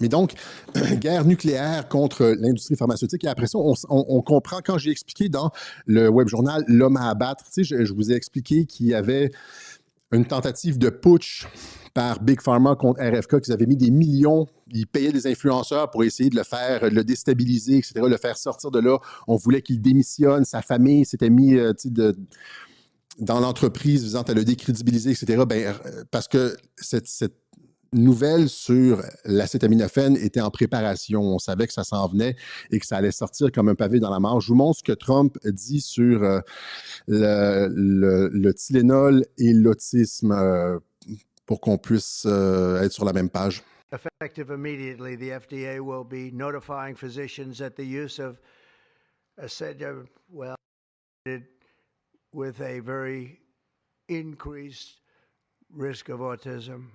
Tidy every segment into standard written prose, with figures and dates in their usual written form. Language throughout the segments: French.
Mais donc, guerre nucléaire contre l'industrie pharmaceutique. Et après ça, on comprend, quand j'ai expliqué dans le web journal L'homme à abattre, tu sais, je vous ai expliqué qu'il y avait une tentative de putsch par Big Pharma contre RFK, qu'ils avaient mis des millions, ils payaient des influenceurs pour essayer de le faire, de le déstabiliser, etc., le faire sortir de là. On voulait qu'il démissionne, sa famille s'était mis dans l'entreprise visant à le décrédibiliser, etc. Ben, parce que cette nouvelle sur l'acétaminophène était en préparation. On savait que ça s'en venait et que ça allait sortir comme un pavé dans la mare. Je vous montre ce que Trump dit sur le Tylenol et l'autisme pour qu'on puisse être sur la même page. Effective immediately, the FDA will be notifying physicians that the use of well, with a very increased risk of autism.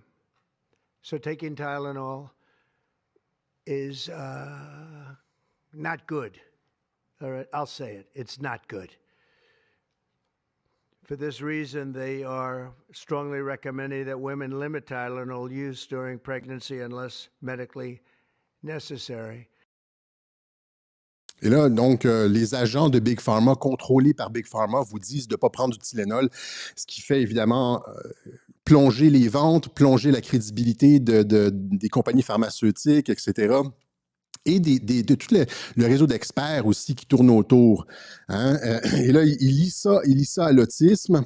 So taking Tylenol is not good. All right, I'll say it. It's not good. For this reason, they are strongly recommending that women limit Tylenol use during pregnancy unless medically necessary. Et là, donc, les agents de Big Pharma, contrôlés par Big Pharma, vous disent de ne pas prendre du Tylenol, ce qui fait évidemment plonger les ventes, plonger la crédibilité des compagnies pharmaceutiques, etc. Et de tout le réseau d'experts aussi qui tournent autour. Hein? Et là, il lit ça à l'autisme.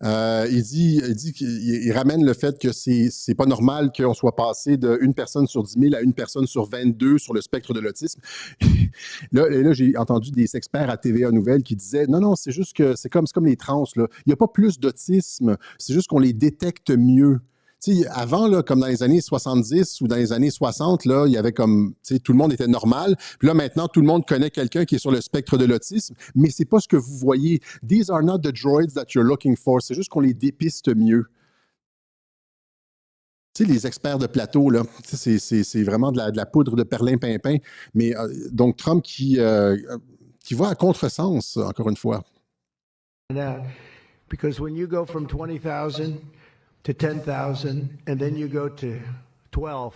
Il ramène le fait que c'est pas normal qu'on soit passé de 1 personne sur 10 000 à 1 personne sur 22 sur le spectre de l'autisme. Là, j'ai entendu des experts à TVA Nouvelles qui disaient non, c'est juste que c'est comme les trans. Là. Il n'y a pas plus d'autisme, c'est juste qu'on les détecte mieux. T'sais, avant, là, comme dans les années 70 ou dans les années 60, là, il y avait comme, tout le monde était normal. Puis là, maintenant, tout le monde connaît quelqu'un qui est sur le spectre de l'autisme, mais c'est pas ce que vous voyez. These are not the droids that you're looking for. C'est juste qu'on les dépiste mieux. Tu sais, les experts de plateau, là, c'est vraiment de la poudre de perlimpinpin. Mais donc, Trump qui va à contresens, encore une fois. Because when you go from 20,000 to 10,000, and then you go to 12,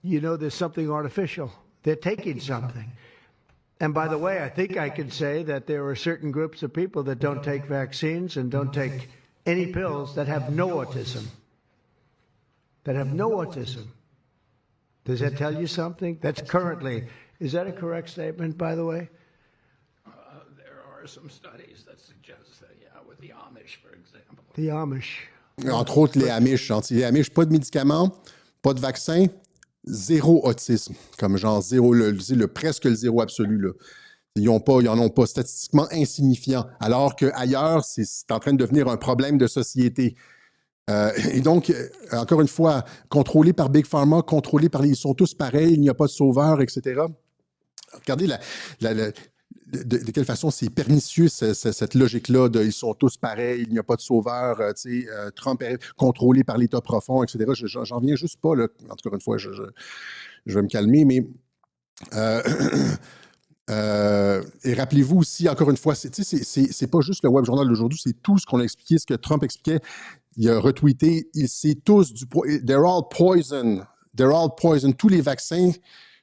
you know there's something artificial. They're taking something. And by the way, I think I can say that there are certain groups of people that don't take vaccines and don't take any pills that have no autism. That have no autism. Does that tell you something? That's currently, is that a correct statement, by the way? There are some studies that suggest that, yeah, with the Amish, for example. The Amish. Entre autres, les Amish. Les Amish, pas de médicaments, pas de vaccin, zéro autisme. Comme genre zéro, presque le zéro absolu. Là. Ils n'en ont pas, statistiquement insignifiant. Alors qu'ailleurs, c'est en train de devenir un problème de société. Et donc, encore une fois, contrôlé par Big Pharma, ils sont tous pareils, il n'y a pas de sauveur, etc. Regardez de quelle façon c'est pernicieux, cette logique-là de « ils sont tous pareils, il n'y a pas de sauveur », Trump est contrôlé par l'État profond, etc. J'en viens juste pas, là. Encore une fois, je vais me calmer, mais... et rappelez-vous aussi, encore une fois, c'est pas juste le Web Journal d'aujourd'hui, c'est tout ce qu'on a expliqué, ce que Trump expliquait. Il a retweeté, c'est tous they're all poison. They're all poison. Tous les vaccins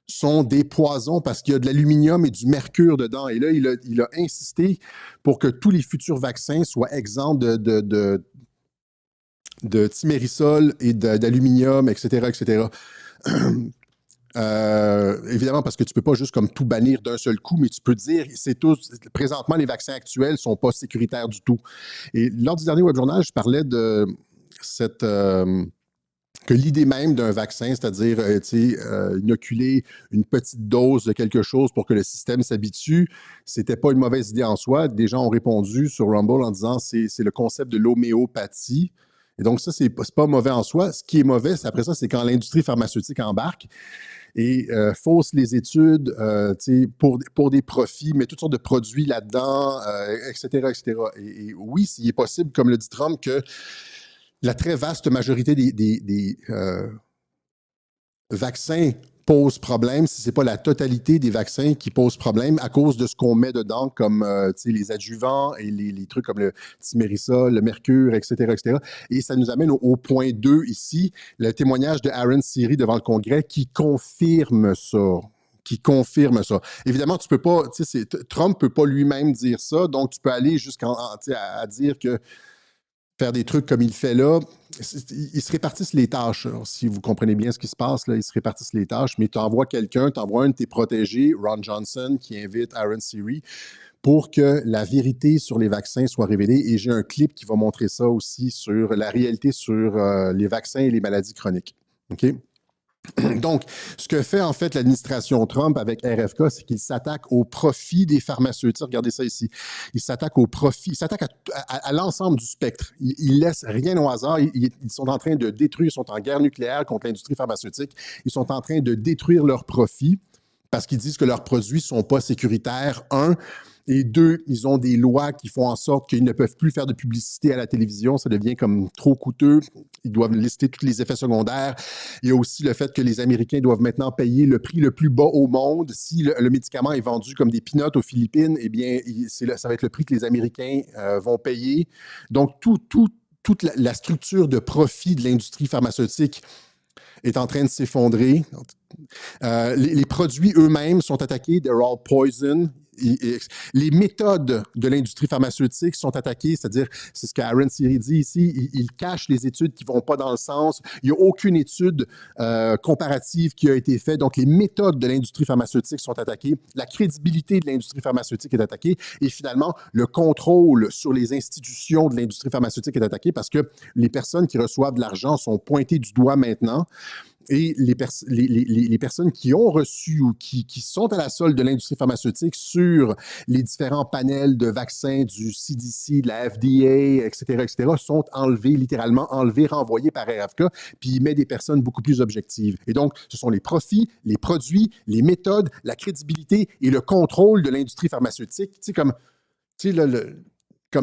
sont des poisons parce qu'il y a de l'aluminium et du mercure dedans. Et là, il a insisté pour que tous les futurs vaccins soient exempts de thimerosal et d'aluminium, etc., etc. Évidemment, parce que tu peux pas juste comme tout bannir d'un seul coup, mais tu peux dire, présentement, les vaccins actuels sont pas sécuritaires du tout. Et lors du dernier Web Journal, je parlais de que l'idée même d'un vaccin, c'est-à-dire inoculer une petite dose de quelque chose pour que le système s'habitue, c'était pas une mauvaise idée en soi. Des gens ont répondu sur Rumble en disant c'est le concept de l'homéopathie. Et donc ça, c'est pas mauvais en soi. Ce qui est mauvais, après ça, c'est quand l'industrie pharmaceutique embarque et fausse les études pour des profits, met toutes sortes de produits là-dedans, etc., etc. Et oui, il est possible, comme le dit Trump, que la très vaste majorité des vaccins pose problème, si ce n'est pas la totalité des vaccins qui pose problème à cause de ce qu'on met dedans, comme les adjuvants et les trucs comme le thimerosal, le mercure, etc., etc. Et ça nous amène au point 2 ici, le témoignage de Aaron Siri devant le Congrès qui confirme ça. Évidemment, tu peux pas, Trump peut pas lui-même dire ça, donc tu peux aller à dire que faire des trucs comme il fait là, ils se répartissent les tâches. Si vous comprenez bien ce qui se passe, là, ils se répartissent les tâches, mais tu envoies quelqu'un, tu envoies un de tes protégés, Ron Johnson, qui invite Aaron Siri pour que la vérité sur les vaccins soit révélée. Et j'ai un clip qui va montrer ça aussi sur la réalité sur les vaccins et les maladies chroniques. OK? Donc, ce que fait en fait l'administration Trump avec RFK, c'est qu'il s'attaque au profit des pharmaceutiques. Regardez ça ici. Il s'attaque au profit, il s'attaque à l'ensemble du spectre. Il laisse rien au hasard. Ils sont en train de détruire, ils sont en guerre nucléaire contre l'industrie pharmaceutique. Ils sont en train de détruire leurs profits parce qu'ils disent que leurs produits ne sont pas sécuritaires, un. Et deux, ils ont des lois qui font en sorte qu'ils ne peuvent plus faire de publicité à la télévision. Ça devient comme trop coûteux. Ils doivent lister tous les effets secondaires. Il y a aussi le fait que les Américains doivent maintenant payer le prix le plus bas au monde. Si le médicament est vendu comme des peanuts aux Philippines, eh bien, ça va être le prix que les Américains vont payer. Donc, toute la structure de profit de l'industrie pharmaceutique est en train de s'effondrer. Les produits eux-mêmes sont attaqués. They're all poison. Les méthodes de l'industrie pharmaceutique sont attaquées, c'est-à-dire, c'est ce qu'Aaron Siri dit ici, il cache les études qui ne vont pas dans le sens. Il n'y a aucune étude comparative qui a été faite. Donc, les méthodes de l'industrie pharmaceutique sont attaquées. La crédibilité de l'industrie pharmaceutique est attaquée. Et finalement, le contrôle sur les institutions de l'industrie pharmaceutique est attaqué parce que les personnes qui reçoivent de l'argent sont pointées du doigt maintenant. Et les personnes qui ont reçu ou qui sont à la solde de l'industrie pharmaceutique sur les différents panels de vaccins du CDC, de la FDA, etc., sont enlevées, littéralement enlevées, renvoyées par RFK, puis il met des personnes beaucoup plus objectives. Et donc, ce sont les profits, les produits, les méthodes, la crédibilité et le contrôle de l'industrie pharmaceutique. Tu sais, comme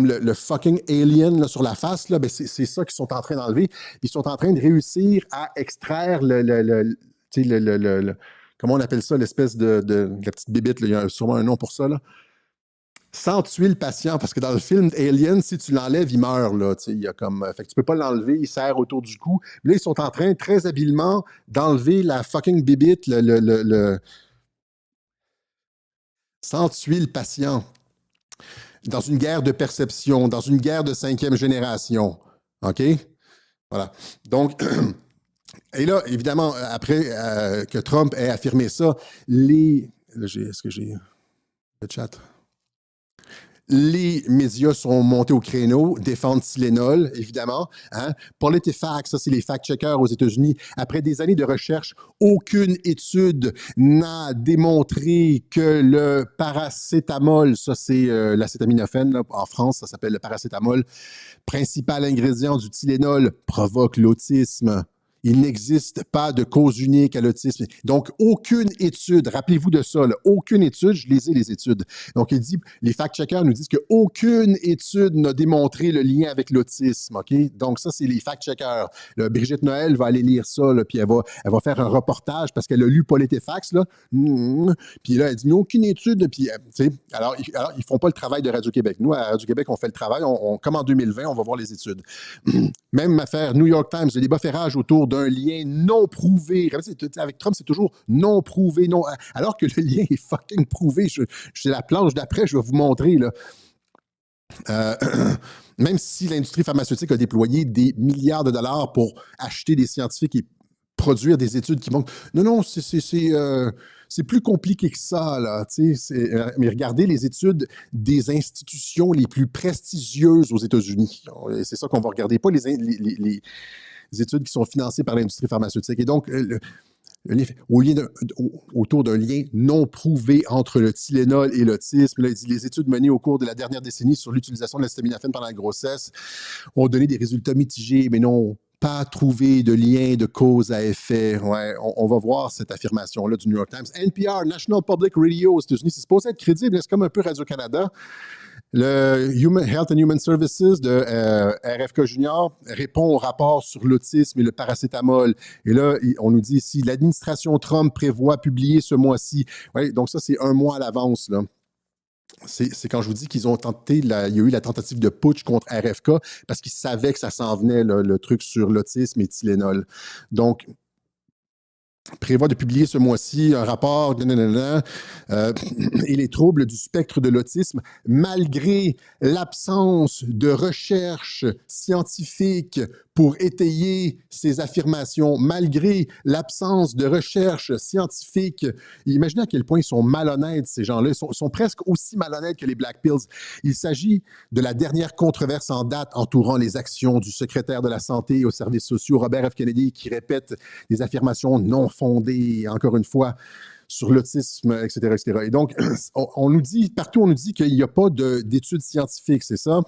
le fucking alien là, sur la face, là, ben c'est ça qu'ils sont en train d'enlever. Ils sont en train de réussir à extraire comment on appelle ça, l'espèce de la petite bébite, là, il y a sûrement un nom pour ça, là. Sans tuer le patient, parce que dans le film Alien, si tu l'enlèves, il meurt, là, il y a comme, fait que tu peux pas l'enlever, il serre autour du cou. Là, ils sont en train, très habilement, d'enlever la fucking bébite, sans tuer le patient. Dans une guerre de perception, dans une guerre de 5e génération. OK? Voilà. Donc, et là, évidemment, après que Trump ait affirmé ça, est-ce que j'ai le chat? Les médias sont montés au créneau, défendent Tylenol, évidemment. Hein? PolitiFact, ça, c'est les fact-checkers aux États-Unis. Après des années de recherche, aucune étude n'a démontré que le paracétamol, ça, c'est l'acétaminophène, là, en France, ça s'appelle le paracétamol, principal ingrédient du Tylenol, provoque l'autisme. Il n'existe pas de cause unique à l'autisme. Donc, aucune étude, rappelez-vous de ça, là, aucune étude, je les ai les études. Donc, il dit, les fact-checkers nous disent qu'aucune étude n'a démontré le lien avec l'autisme, OK? Donc, ça, c'est les fact-checkers. Là, Brigitte Noël va aller lire ça, là, puis elle va faire un reportage parce qu'elle a lu PolitiFact, là. Puis là, elle dit, aucune étude, puis, tu sais, alors, ils font pas le travail de Radio-Québec. Nous, à Radio-Québec, on fait le travail, comme en 2020, on va voir les études. Même affaire New York Times, le débat fait rage autour d'un lien non prouvé. Avec Trump, c'est toujours non prouvé, non. Alors que le lien est fucking prouvé. C'est la planche d'après, je vais vous montrer, là. Même si l'industrie pharmaceutique a déployé des milliards de dollars pour acheter des scientifiques et produire des études qui montrent. Non, c'est plus compliqué que ça, là. Mais regardez les études des institutions les plus prestigieuses aux États-Unis. C'est ça qu'on va regarder, pas les études qui sont financées par l'industrie pharmaceutique. Et donc, autour d'un lien non prouvé entre le Tylenol et l'autisme, là, il dit, les études menées au cours de la dernière décennie sur l'utilisation de l'acétaminophène pendant la grossesse ont donné des résultats mitigés, mais n'ont pas trouvé de lien de cause à effet. Ouais, on va voir cette affirmation-là du New York Times. NPR, National Public Radio aux États-Unis, c'est supposé être crédible, c'est comme un peu Radio-Canada. Le Health and Human Services de RFK Junior répond au rapport sur l'autisme et le paracétamol. Et là, on nous dit ici, l'administration Trump prévoit publier ce mois-ci. Oui, donc ça, c'est un mois à l'avance, là. C'est quand je vous dis qu'ils ont tenté, il y a eu la tentative de putsch contre RFK parce qu'ils savaient que ça s'en venait, là, le truc sur l'autisme et Tylenol. Donc, prévoit de publier ce mois-ci un rapport et les troubles du spectre de l'autisme, malgré l'absence de recherche scientifique pour étayer ces affirmations, malgré l'absence de recherche scientifique. Imaginez à quel point ils sont malhonnêtes, ces gens-là. Ils sont presque aussi malhonnêtes que les Black Pills. Il s'agit de la dernière controverse en date entourant les actions du secrétaire de la Santé et aux services sociaux, Robert F. Kennedy, qui répète des affirmations non fondées, encore une fois, sur l'autisme, etc., etc. Et donc, on nous dit, partout, on nous dit qu'il n'y a pas d'études scientifiques, c'est ça?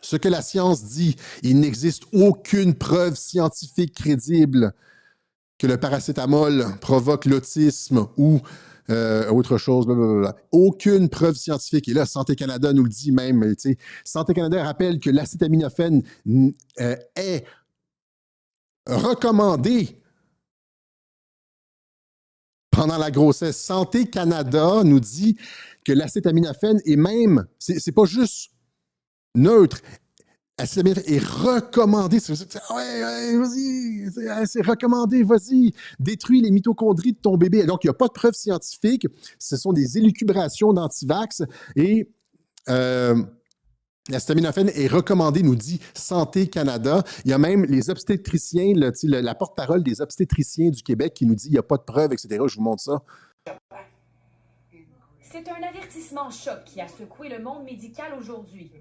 Ce que la science dit, il n'existe aucune preuve scientifique crédible que le paracétamol provoque l'autisme ou autre chose, blablabla. Aucune preuve scientifique. Et là, Santé Canada nous le dit même. Santé Canada rappelle que l'acétaminophène est recommandé pendant la grossesse. Santé Canada nous dit que l'acétaminophène est même, c'est pas juste neutre, l'acétaminophène est recommandé. Ouais, vas-y, c'est recommandé, vas-y, détruis les mitochondries de ton bébé. Donc, il n'y a pas de preuve scientifique. Ce sont des élucubrations d'antivax et l'acétaminophène est recommandé, nous dit Santé Canada. Il y a même les obstétriciens, la porte-parole des obstétriciens du Québec qui nous dit qu'il n'y a pas de preuves, etc. Je vous montre ça. C'est un avertissement choc qui a secoué le monde médical aujourd'hui.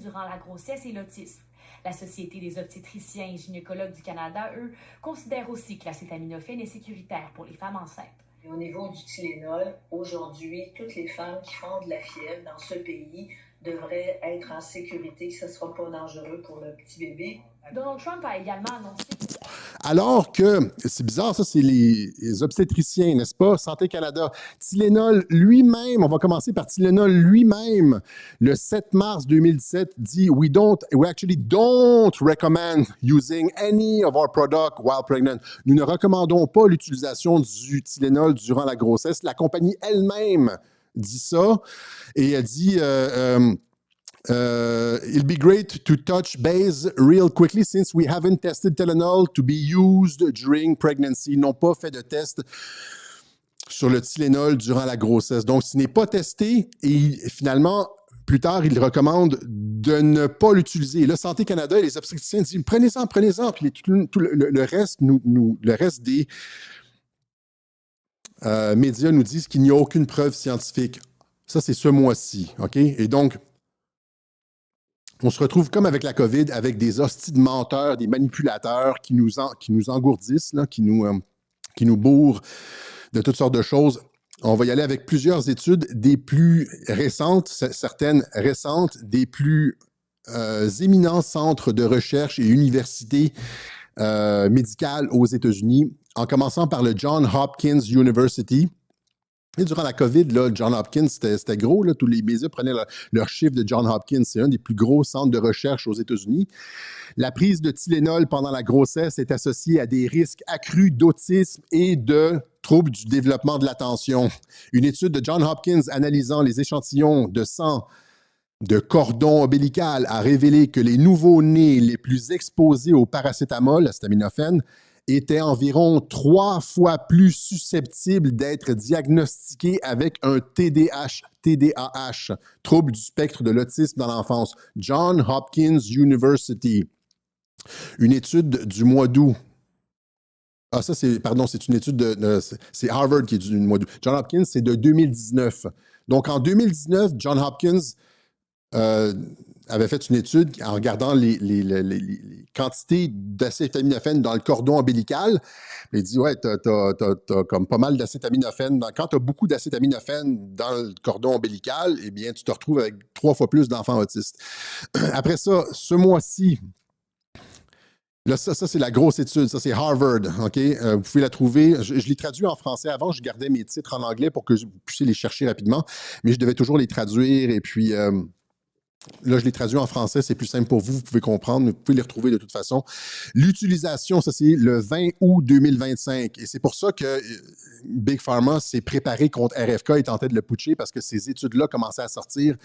Durant la grossesse et l'autisme. La Société des obstétriciens et gynécologues du Canada, eux, considèrent aussi que l'acétaminophène est sécuritaire pour les femmes enceintes. Et au niveau du Tylenol, aujourd'hui, toutes les femmes qui font de la fièvre dans ce pays devraient être en sécurité, que ce ne sera pas dangereux pour le petit bébé. Donald Trump a également annoncé... Alors que, c'est bizarre, ça, c'est les obstétriciens, n'est-ce pas? Santé Canada. Tylenol lui-même, on va commencer par Tylenol lui-même, le 7 mars 2017, dit « We actually don't recommend using any of our products while pregnant. » Nous ne recommandons pas l'utilisation du Tylenol durant la grossesse. La compagnie elle-même dit ça et elle dit... it'll be great to touch base real quickly since we haven't tested Tylenol to be used during pregnancy. Ils n'ont pas fait de test sur le Tylenol durant la grossesse. Donc, ce n'est pas testé et finalement, plus tard, ils recommandent de ne pas l'utiliser. Là, Santé Canada et les obstétriciens disent prenez-en. Puis tout le reste, le reste des médias nous disent qu'il n'y a aucune preuve scientifique. Ça, c'est ce mois-ci. OK? Et donc, on se retrouve comme avec la COVID, avec des hosties de menteurs, des manipulateurs qui nous engourdissent, là, qui nous bourrent de toutes sortes de choses. On va y aller avec plusieurs études, des plus récentes, certaines récentes, des plus éminents centres de recherche et universités médicales aux États-Unis, en commençant par le Johns Hopkins University. Et durant la COVID, là, Johns Hopkins, c'était gros. Là, tous les médias prenaient leur chiffre de Johns Hopkins. C'est un des plus gros centres de recherche aux États-Unis. La prise de Tylenol pendant la grossesse est associée à des risques accrus d'autisme et de troubles du développement de l'attention. Une étude de Johns Hopkins analysant les échantillons de sang de cordon ombilical a révélé que les nouveau-nés les plus exposés au paracétamol, l'acétaminophène, étaient environ 3 fois plus susceptibles d'être diagnostiqués avec un TDAH, trouble du spectre de l'autisme dans l'enfance. Johns Hopkins University. Une étude du mois d'août. Ah, ça, c'est une étude c'est Harvard qui est du mois d'août. Johns Hopkins, c'est de 2019. Donc, en 2019, Johns Hopkins avait fait une étude en regardant les quantités d'acétaminophène dans le cordon ombilical. Il dit, ouais, t'as comme pas mal d'acétaminophène. Quand tu as beaucoup d'acétaminophène dans le cordon ombilical, eh bien, tu te retrouves avec 3 fois plus d'enfants autistes. Après ça, ce mois-ci, Là, ça c'est la grosse étude. Ça, c'est Harvard. OK? Vous pouvez la trouver. Je l'ai traduit en français avant. Je gardais mes titres en anglais pour que vous puissiez les chercher rapidement. Mais je devais toujours les traduire. Et puis, là, je les traduis en français. C'est plus simple pour vous. Vous pouvez comprendre. Mais vous pouvez les retrouver de toute façon. L'utilisation, ça, c'est le 20 août 2025. Et c'est pour ça que Big Pharma s'est préparé contre RFK et tentait de le putcher parce que ces études-là commençaient à sortir.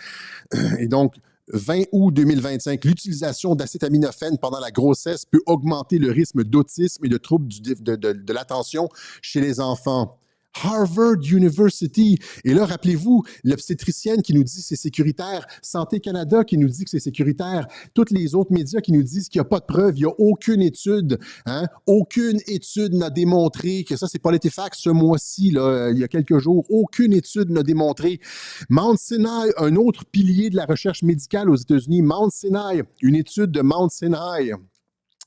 Et donc, 20 août 2025, l'utilisation d'acétaminophène pendant la grossesse peut augmenter le risque d'autisme et de troubles de l'attention chez les enfants. Harvard University. Et là, rappelez-vous, l'obstétricienne qui nous dit que c'est sécuritaire, Santé Canada qui nous dit que c'est sécuritaire, tous les autres médias qui nous disent qu'il n'y a pas de preuves, il n'y a aucune étude, hein? Aucune étude n'a démontré que ça, c'est PolitiFact ce mois-ci, là, il y a quelques jours, aucune étude n'a démontré. Mount Sinai, un autre pilier de la recherche médicale aux États-Unis, Mount Sinai, une étude de Mount Sinai.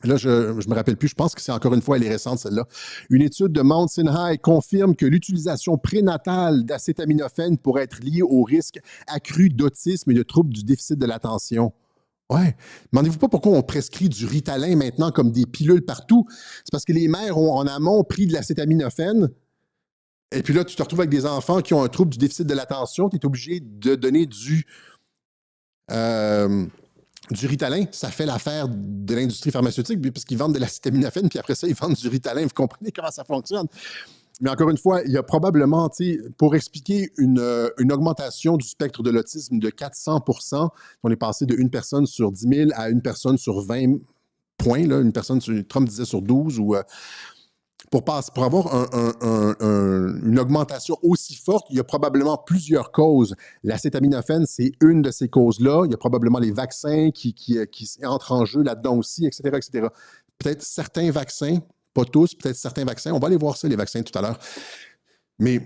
Là, je ne me rappelle plus, je pense que c'est encore une fois, elle est récente celle-là. Une étude de Mount Sinai confirme que l'utilisation prénatale d'acétaminophène pourrait être liée au risque accru d'autisme et de troubles du déficit de l'attention. Ouais. Demandez-vous pas pourquoi on prescrit du Ritalin maintenant comme des pilules partout. C'est parce que les mères ont en amont pris de l'acétaminophène. Et puis là, tu te retrouves avec des enfants qui ont un trouble du déficit de l'attention. Tu es obligé de donner du Ritalin. Ça fait l'affaire de l'industrie pharmaceutique parce qu'ils vendent de l'acétaminophène, puis après ça, ils vendent du Ritalin. Vous comprenez comment ça fonctionne? Mais encore une fois, il y a probablement, pour expliquer une augmentation du spectre de l'autisme de 400%, on est passé de 1 personne sur 10 000 à 1 personne sur 20 points, là, une personne, Trump disait sur 12, ou pour avoir une augmentation aussi forte, il y a probablement plusieurs causes. L'acétaminophène, c'est une de ces causes-là. Il y a probablement les vaccins qui entrent en jeu là-dedans aussi, etc., etc. Peut-être certains vaccins, pas tous, peut-être certains vaccins. On va aller voir ça, les vaccins, tout à l'heure. Mais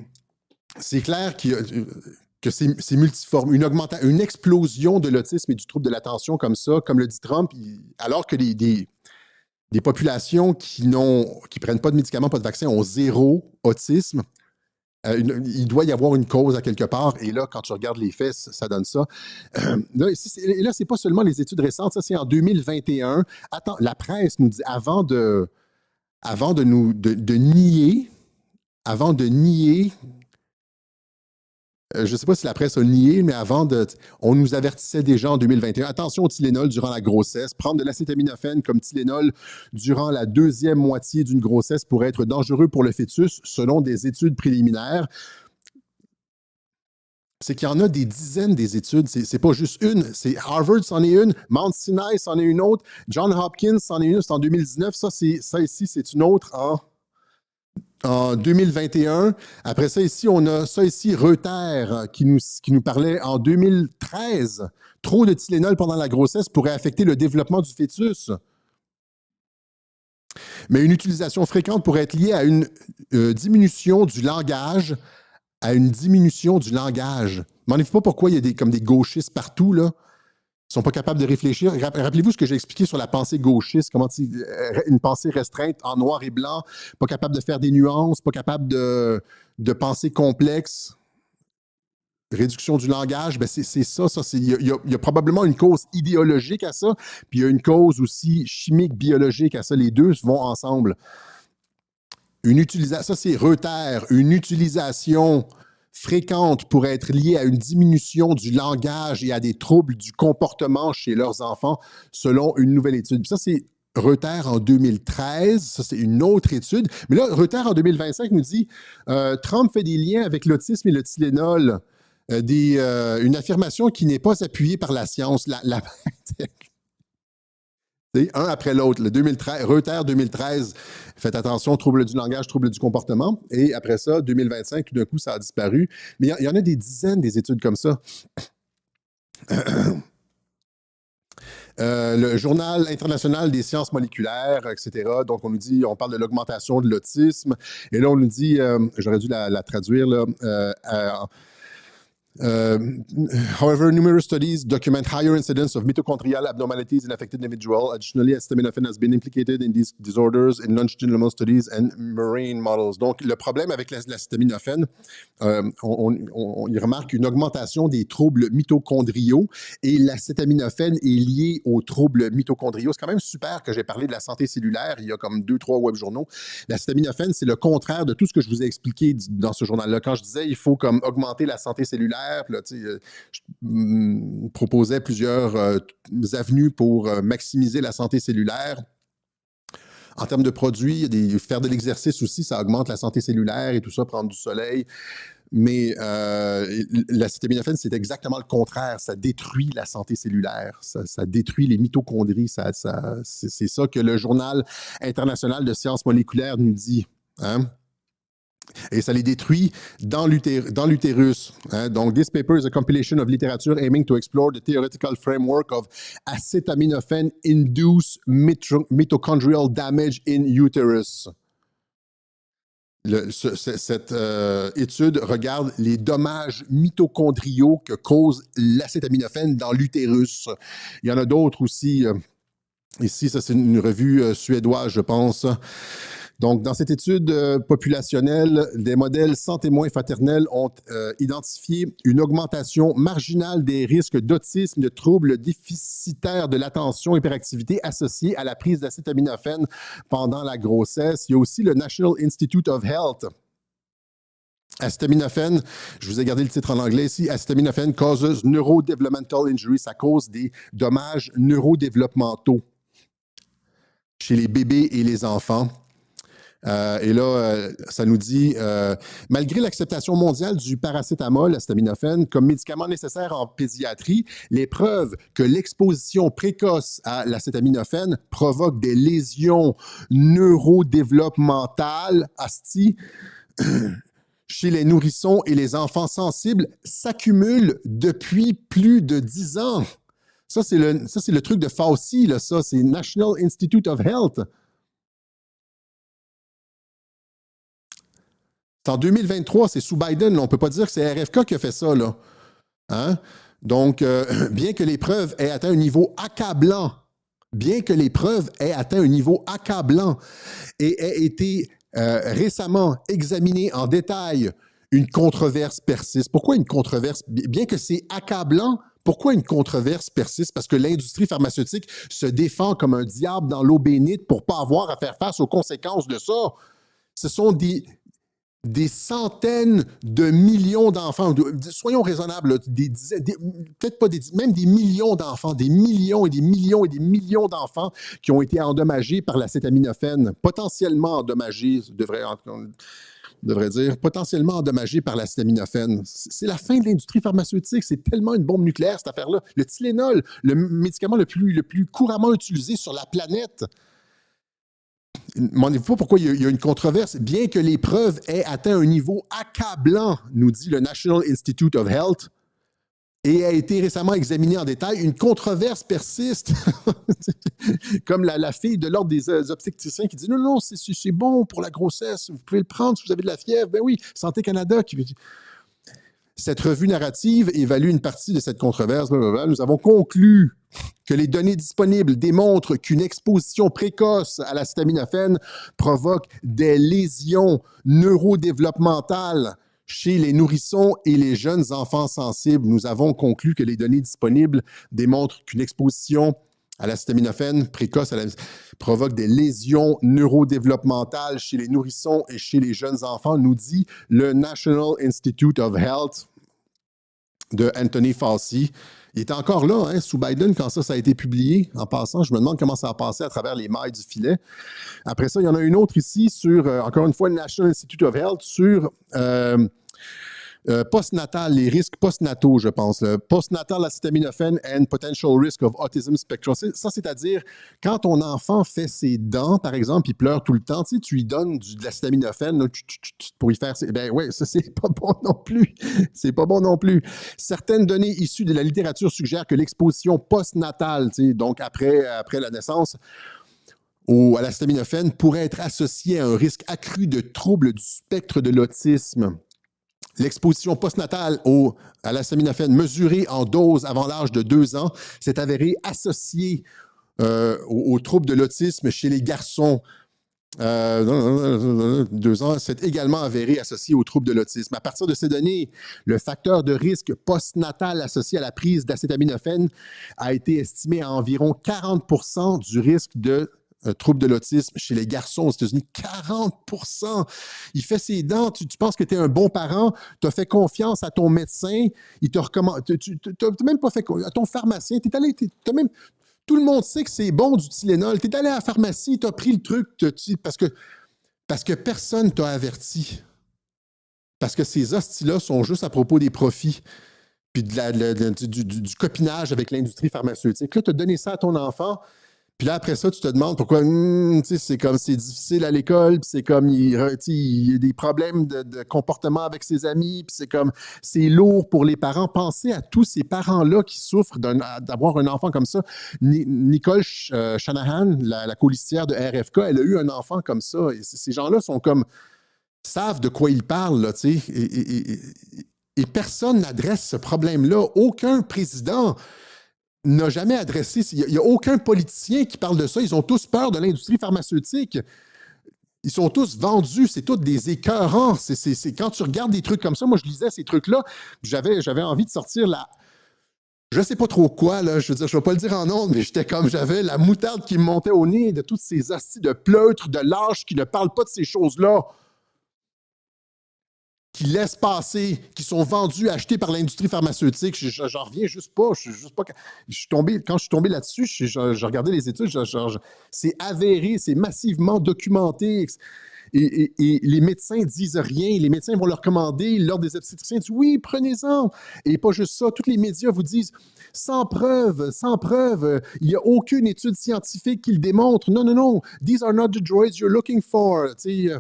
c'est clair que c'est multiforme. Une explosion de l'autisme et du trouble de l'attention comme ça, comme le dit Trump, alors que des populations qui prennent pas de médicaments, pas de vaccins, ont zéro autisme. Il doit y avoir une cause à quelque part. Et là, quand tu regardes les faits, ça donne ça. Là, c'est pas seulement les études récentes. Ça, c'est en 2021. Attends, la presse nous dit, avant de nier, je ne sais pas si la presse a nié, mais on nous avertissait déjà en 2021. Attention au Tylenol durant la grossesse. Prendre de l'acétaminophène comme Tylenol durant la deuxième moitié d'une grossesse pourrait être dangereux pour le fœtus, selon des études préliminaires. C'est qu'il y en a des dizaines des études. C'est pas juste une. C'est Harvard, c'en est une. Mount Sinai, c'en est une autre. Johns Hopkins, c'en est une. C'est en 2019. Ça ici, c'est une autre en 2021. Après ça, ici, on a ça ici, Reuters, qui nous parlait en 2013. Trop de Tylenol pendant la grossesse pourrait affecter le développement du fœtus. Mais une utilisation fréquente pourrait être liée à une diminution du langage. Demandez-vous pas pourquoi il y a comme des gauchistes partout, là. Ils ne sont pas capables de réfléchir. Rappelez-vous ce que j'ai expliqué sur la pensée gauchiste, comment une pensée restreinte en noir et blanc, pas capable de faire des nuances, pas capable de pensée complexe. Réduction du langage, ben c'est ça. Il y a probablement une cause idéologique à ça, puis il y a une cause aussi chimique, biologique à ça. Les deux vont ensemble. Ça, c'est Reuters. Une utilisation fréquente pourrait être liée à une diminution du langage et à des troubles du comportement chez leurs enfants, selon une nouvelle étude. Puis ça, c'est Reuters en 2013. Ça, c'est une autre étude. Mais là, Reuters en 2025 nous dit Trump fait des liens avec l'autisme et le Tylenol. Une affirmation qui n'est pas appuyée par la science. Un après l'autre. Reuters 2013, faites attention, trouble du langage, trouble du comportement. Et après ça, 2025, tout d'un coup, ça a disparu. Mais il y en a des dizaines des études comme ça. Le Journal international des sciences moléculaires, etc. Donc, on parle de l'augmentation de l'autisme. Et là, on nous dit, j'aurais dû la traduire, là, However, numerous studies document higher incidence of mitochondrial abnormalities in affected individuals. Additionally, acetaminophen has been implicated in these disorders in longitudinal studies and marine models. Donc, le problème avec l'acétaminophène, il remarque une augmentation des troubles mitochondriaux et l'acétaminophène est lié aux troubles mitochondriaux. C'est quand même super que j'ai parlé de la santé cellulaire. Il y a comme 2-3 web journaux. L'acétaminophène, c'est le contraire de tout ce que je vous ai expliqué dans ce journal-là. Quand je disais il faut comme augmenter la santé cellulaire, là, je proposais plusieurs avenues pour maximiser la santé cellulaire. En termes de produits, faire de l'exercice aussi, ça augmente la santé cellulaire et tout ça, prendre du soleil. Mais l'acétaminophène, c'est exactement le contraire. Ça détruit la santé cellulaire. Ça détruit les mitochondries. C'est ça que le Journal international de sciences moléculaires nous dit. Hein? Et ça les détruit dans l'utérus. Hein? Donc, this paper is a compilation of literature aiming to explore the theoretical framework of acetaminophen-induced mitochondrial damage in uterus. Cette étude regarde les dommages mitochondriaux que cause l'acétaminophène dans l'utérus. Il y en a d'autres aussi. Ici, ça c'est une revue suédoise, je pense. Donc, dans cette étude populationnelle, des modèles sans témoins fraternels ont identifié une augmentation marginale des risques d'autisme, de troubles déficitaires de l'attention, hyperactivité associés à la prise d'acétaminophène pendant la grossesse. Il y a aussi le National Institute of Health. Acétaminophène, je vous ai gardé le titre en anglais ici, acétaminophène causes neurodevelopmental injury, ça cause des dommages neurodéveloppementaux chez les bébés et les enfants. Et là, ça nous dit, malgré l'acceptation mondiale du paracétamol, acétaminophène, comme médicament nécessaire en pédiatrie, les preuves que l'exposition précoce à l'acétaminophène provoque des lésions neurodéveloppementales, chez les nourrissons et les enfants sensibles s'accumulent depuis plus de 10 ans. Ça, c'est le truc de Fauci, là, ça, c'est National Institute of Health. En 2023, c'est sous Biden. Là, on ne peut pas dire que c'est RFK qui a fait ça. Là. Hein? Donc, bien que les preuves aient atteint un niveau accablant, et aient été récemment examinées en détail, une controverse persiste. Pourquoi une controverse? Bien que c'est accablant, pourquoi une controverse persiste? Parce que l'industrie pharmaceutique se défend comme un diable dans l'eau bénite pour ne pas avoir à faire face aux conséquences de ça. Ce sont des centaines de millions d'enfants, soyons raisonnables, peut-être pas même des millions d'enfants, des millions et des millions et des millions d'enfants qui ont été endommagés par l'acétaminophène, potentiellement endommagés, on devrait dire, potentiellement endommagés par l'acétaminophène. C'est la fin de l'industrie pharmaceutique, c'est tellement une bombe nucléaire cette affaire-là. Le Tylenol, le médicament le plus couramment utilisé sur la planète. Demandez-vous pas pourquoi il y a une controverse, bien que les preuves aient atteint un niveau accablant, nous dit le National Institute of Health, et a été récemment examiné en détail, une controverse persiste. Comme la fille de l'ordre des obstétriciens qui dit « Non, c'est bon pour la grossesse, vous pouvez le prendre si vous avez de la fièvre. » Ben oui, Santé Canada qui... Cette revue narrative évalue une partie de cette controverse. Blablabla. Nous avons conclu que les données disponibles démontrent qu'une exposition précoce à l'acétaminophène provoque des lésions neurodéveloppementales chez les nourrissons et les jeunes enfants sensibles. Nous avons conclu que les données disponibles démontrent qu'une exposition à l'acétaminophène précoce provoque des lésions neurodéveloppementales chez les nourrissons et chez les jeunes enfants, nous dit le National Institute of Health de Anthony Fauci. Il était encore là, hein, sous Biden, quand ça a été publié. En passant, je me demande comment ça a passé à travers les mailles du filet. Après ça, il y en a une autre ici sur, encore une fois, le National Institute of Health, sur postnatal, les risques postnataux, je pense. Postnatal acétaminophène and potential risk of autism spectrum. Ça, c'est-à-dire, quand ton enfant fait ses dents, par exemple, il pleure tout le temps, tu sais, tu lui donnes de l'acétaminophène pour y faire... Ben oui, ça, c'est pas bon non plus. C'est pas bon non plus. Certaines données issues de la littérature suggèrent que l'exposition postnatale, tu sais, donc après la naissance, à l'acétaminophène pourrait être associée à un risque accru de troubles du spectre de l'autisme. l'exposition postnatale à l'acétaminophène mesurée en dose avant l'âge de 2 ans s'est avérée associée aux troubles de l'autisme chez les garçons. 2 ans, c'est également avéré associé aux troubles de l'autisme. À partir de ces données, le facteur de risque postnatal associé à la prise d'acétaminophène a été estimé à environ 40% du risque de troubles de l'autisme chez les garçons aux États-Unis. 40%! Il fait ses dents, tu penses que tu es un bon parent, tu as fait confiance à ton médecin, il te recommande, tu n'as même pas fait à ton pharmacien, tu es allé, même. Tout le monde sait que c'est bon du Tylenol. Tu es allé à la pharmacie, tu as pris le truc parce que personne t'a averti. Parce que ces hosties-là sont juste à propos des profits puis du copinage avec l'industrie pharmaceutique. Là, tu as donné ça à ton enfant, puis là, après ça, tu te demandes pourquoi c'est comme c'est difficile à l'école, puis c'est comme il y a des problèmes de comportement avec ses amis, puis c'est comme c'est lourd pour les parents. Pensez à tous ces parents-là qui souffrent d'avoir un enfant comme ça. Nicole Shanahan, la colistière de RFK, elle a eu un enfant comme ça. Et ces gens-là savent de quoi ils parlent, là, tu sais. Et personne n'adresse ce problème-là. Aucun président n'a jamais adressé. Il n'y a aucun politicien qui parle de ça. Ils ont tous peur de l'industrie pharmaceutique. Ils sont tous vendus. C'est tous des écœurants. Quand tu regardes des trucs comme ça, moi, je lisais ces trucs-là, j'avais envie de sortir je ne sais pas trop quoi, là, je veux dire, je ne vais pas le dire en ondes, mais j'avais la moutarde qui me montait au nez de toutes ces hosties de pleutres, de lâches qui ne parlent pas de ces choses-là, qui laissent passer, qui sont vendus, achetés par l'industrie pharmaceutique. J'en reviens juste pas. Quand je suis tombé là-dessus, je regardais les études, c'est avéré, c'est massivement documenté. Et les médecins disent rien. Les médecins vont leur commander, l'ordre des obstétriciens dit oui, prenez-en. Et pas juste ça, tous les médias vous disent sans preuve, il n'y a aucune étude scientifique qui le démontre. Non. These are not the droids you're looking for. Tu sais,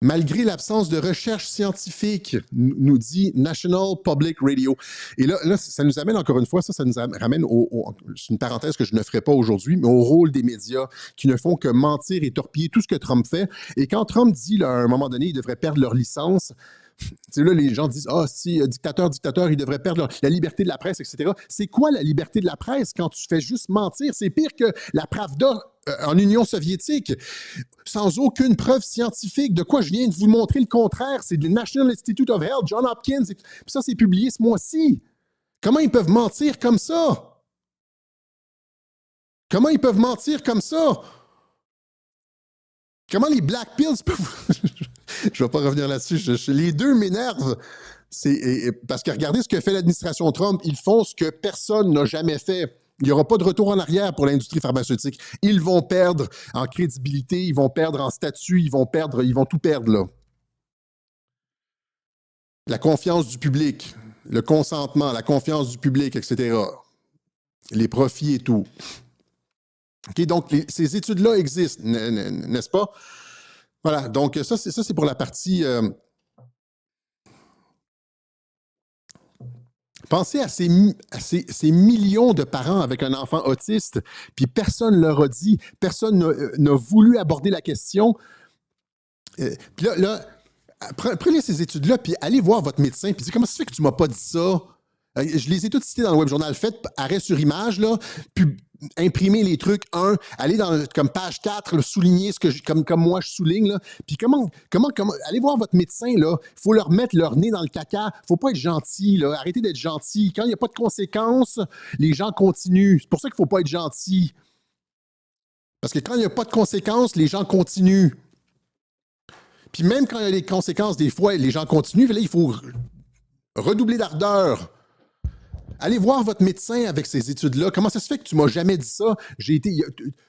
malgré l'absence de recherche scientifique, nous dit National Public Radio. Et là, ça nous amène encore une fois, ça nous ramène c'est une parenthèse que je ne ferai pas aujourd'hui, mais au rôle des médias qui ne font que mentir et torpiller tout ce que Trump fait. Et quand Trump dit, là, à un moment donné, ils devraient perdre leur licence, c'est là, les gens disent « Ah, si, dictateur, ils devraient perdre la liberté de la presse, etc. » C'est quoi la liberté de la presse quand tu fais juste mentir? C'est pire que la Pravda en Union soviétique, sans aucune preuve scientifique. De quoi je viens de vous montrer le contraire? C'est du National Institute of Health, John Hopkins. Puis ça, c'est publié ce mois-ci. Comment ils peuvent mentir comme ça? Comment ils peuvent mentir comme ça? Comment les Black Pills peuvent... Je ne vais pas revenir là-dessus. Les deux m'énervent. Parce que regardez ce que fait l'administration Trump. Ils font ce que personne n'a jamais fait. Il n'y aura pas de retour en arrière pour l'industrie pharmaceutique. Ils vont perdre en crédibilité, ils vont perdre en statut, ils vont tout perdre, là. La confiance du public, le consentement, la confiance du public, etc. Les profits et tout. OK, donc, ces études-là existent, n'est-ce pas? Voilà, donc ça, c'est pour la partie... Pensez à ces millions de parents avec un enfant autiste, puis personne ne leur a dit, personne n'a voulu aborder la question. Puis là, prenez ces études-là, puis allez voir votre médecin, puis dites comment ça se fait que tu ne m'as pas dit ça? Je les ai toutes citées dans le web journal. Faites arrêt sur image, là, puis imprimez les trucs, allez dans comme page 4, là, soulignez ce que comme moi je souligne, là. Puis comment allez voir votre médecin, là. Il faut leur mettre leur nez dans le caca. Il ne faut pas être gentil, là. Arrêtez d'être gentil. Quand il n'y a pas de conséquences, les gens continuent. C'est pour ça qu'il ne faut pas être gentil. Parce que quand il n'y a pas de conséquences, les gens continuent. Puis même quand il y a des conséquences, des fois, les gens continuent. Là, il faut redoubler d'ardeur. Allez voir votre médecin avec ces études-là. Comment ça se fait que tu m'as jamais dit ça?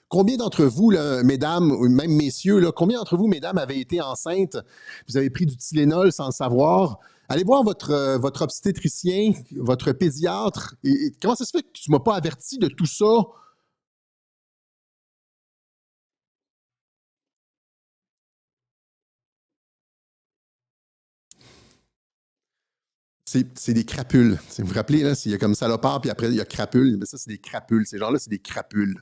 Combien d'entre vous, là, mesdames, ou même messieurs, là, combien d'entre vous, mesdames, avez été enceintes? Vous avez pris du Tylenol sans le savoir. Allez voir votre obstétricien, votre pédiatre. Et comment ça se fait que tu m'as pas averti de tout ça? C'est des crapules. Vous vous rappelez, il y a comme salopard, puis après, il y a crapules. Mais ça, c'est des crapules. Ces gens-là, c'est des crapules.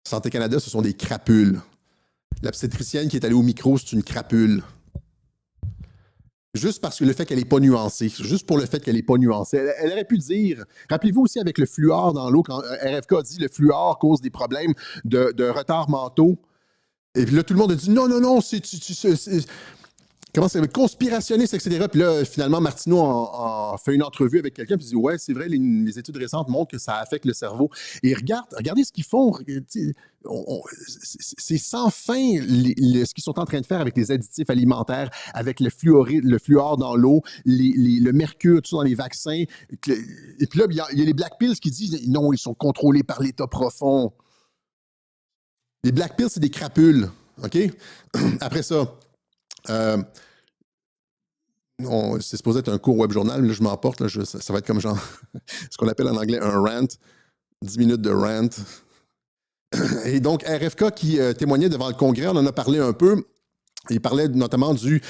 Santé Canada, ce sont des crapules. L'obstétricienne qui est allée au micro, c'est une crapule. Juste parce que le fait qu'elle n'est pas nuancée. Juste pour le fait qu'elle n'est pas nuancée. Elle aurait pu dire... Rappelez-vous aussi avec le fluor dans l'eau, quand RFK a dit le fluor cause des problèmes de retard mentaux. Et puis là, tout le monde a dit non, c'est comment c'est, conspirationniste, etc. Puis là, finalement, Martineau en fait une entrevue avec quelqu'un, puis il dit ouais, c'est vrai, les études récentes montrent que ça affecte le cerveau. Et regardez ce qu'ils font. C'est sans fin ce qu'ils sont en train de faire avec les additifs alimentaires, avec le fluor dans l'eau, le mercure, tout ça dans les vaccins. Et puis là, il y a les Black Pills qui disent non, ils sont contrôlés par l'État profond. Les Black Pills, c'est des crapules. OK? Après ça, c'est supposé être un court web journal, mais là, je m'emporte. Là, ça va être comme genre ce qu'on appelle en anglais un rant. 10 minutes de rant. Et donc, RFK qui témoignait devant le Congrès, on en a parlé un peu. Il parlait notamment de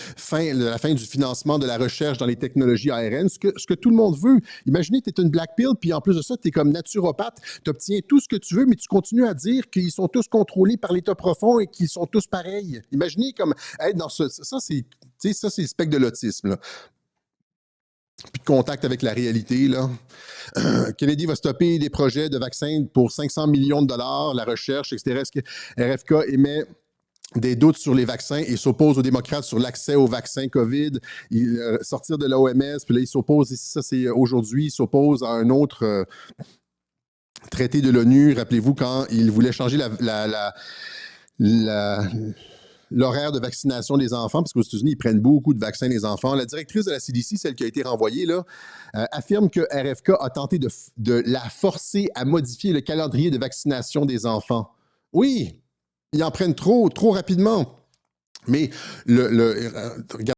la fin du financement de la recherche dans les technologies ARN, ce que tout le monde veut. Imaginez que tu es une black pill, puis en plus de ça, tu es comme naturopathe, tu obtiens tout ce que tu veux, mais tu continues à dire qu'ils sont tous contrôlés par l'État profond et qu'ils sont tous pareils. Imaginez comme être dans ça, c'est le spectre de l'autisme, là. Plus de contact avec la réalité, là. Kennedy va stopper des projets de vaccins pour 500 millions de dollars, la recherche, etc. Est-ce que RFK émet des doutes sur les vaccins et s'oppose aux démocrates sur l'accès aux vaccins COVID, sortir de l'OMS, puis là, il s'oppose, ça c'est aujourd'hui, il s'oppose à un autre traité de l'ONU. Rappelez-vous, quand il voulait changer l'horaire de vaccination des enfants, parce qu'aux États-Unis, ils prennent beaucoup de vaccins des enfants. La directrice de la CDC, celle qui a été renvoyée, là, affirme que RFK a tenté de la forcer à modifier le calendrier de vaccination des enfants. Oui! Ils en prennent trop rapidement. Mais regardez